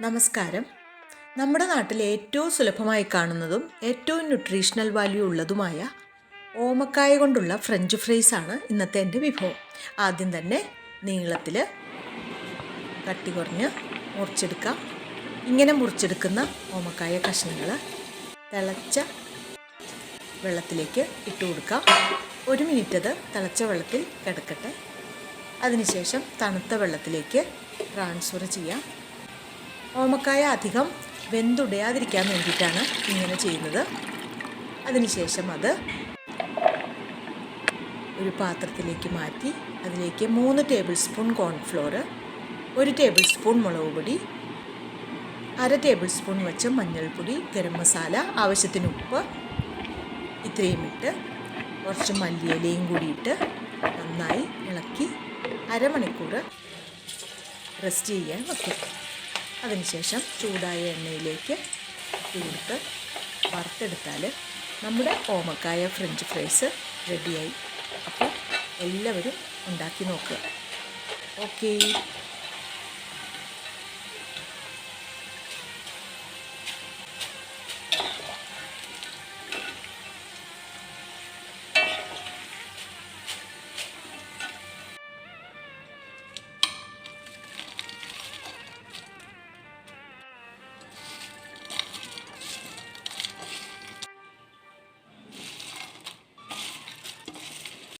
നമസ്കാരം. നമ്മുടെ നാട്ടിൽ ഏറ്റവും സുലഭമായി കാണുന്നതും ഏറ്റവും ന്യൂട്രീഷണൽ വാല്യൂ ഉള്ളതുമായ ഓമക്കായ കൊണ്ടുള്ള ഫ്രഞ്ച് ഫ്രൈസ് ആണ് ഇന്നത്തെ എൻ്റെ വിഭവം. ആദ്യം തന്നെ നീളത്തിൽ കട്ടി കുറഞ്ഞ് മുറിച്ചെടുക്കാം. ഇങ്ങനെ മുറിച്ചെടുക്കുന്ന ഓമക്കായ കഷ്ണങ്ങൾ തിളച്ച വെള്ളത്തിലേക്ക് ഇട്ട് കൊടുക്കാം. 1 മിനിറ്റ് അത് തിളച്ച വെള്ളത്തിൽ കിടക്കട്ടെ. അതിനുശേഷം തണുത്ത വെള്ളത്തിലേക്ക് ട്രാൻസ്ഫർ ചെയ്യാം. ഓമക്കായ അധികം വെന്തുടയാതിരിക്കാൻ വേണ്ടിയിട്ടാണ് ഇങ്ങനെ ചെയ്യുന്നത്. അതിനുശേഷം അത് ഒരു പാത്രത്തിലേക്ക് മാറ്റി അതിലേക്ക് 3 table spoon cornflour, 1 table spoon മുളക് പൊടി, 1/2 ടേബിൾ സ്പൂൺ വെച്ച മഞ്ഞൾപ്പൊടി, ഗരം മസാല, ആവശ്യത്തിന് ഉപ്പ്, ഇത്രയും ഇട്ട് കുറച്ച് മല്ലിയിലയും കൂടിയിട്ട് നന്നായി ഇളക്കി അരമണിക്കൂർ റെസ്റ്റ് ചെയ്യാൻ വയ്ക്കും. അതിനുശേഷം ചൂടായ എണ്ണയിലേക്ക് ഇട്ട് കൊടുത്ത് വറുത്തെടുത്താൽ നമ്മുടെ ഓമക്കായ ഫ്രഞ്ച് ഫ്രൈസ് റെഡിയായി. അപ്പോൾ എല്ലാവരും ഉണ്ടാക്കി നോക്കുക. ഓക്കേ.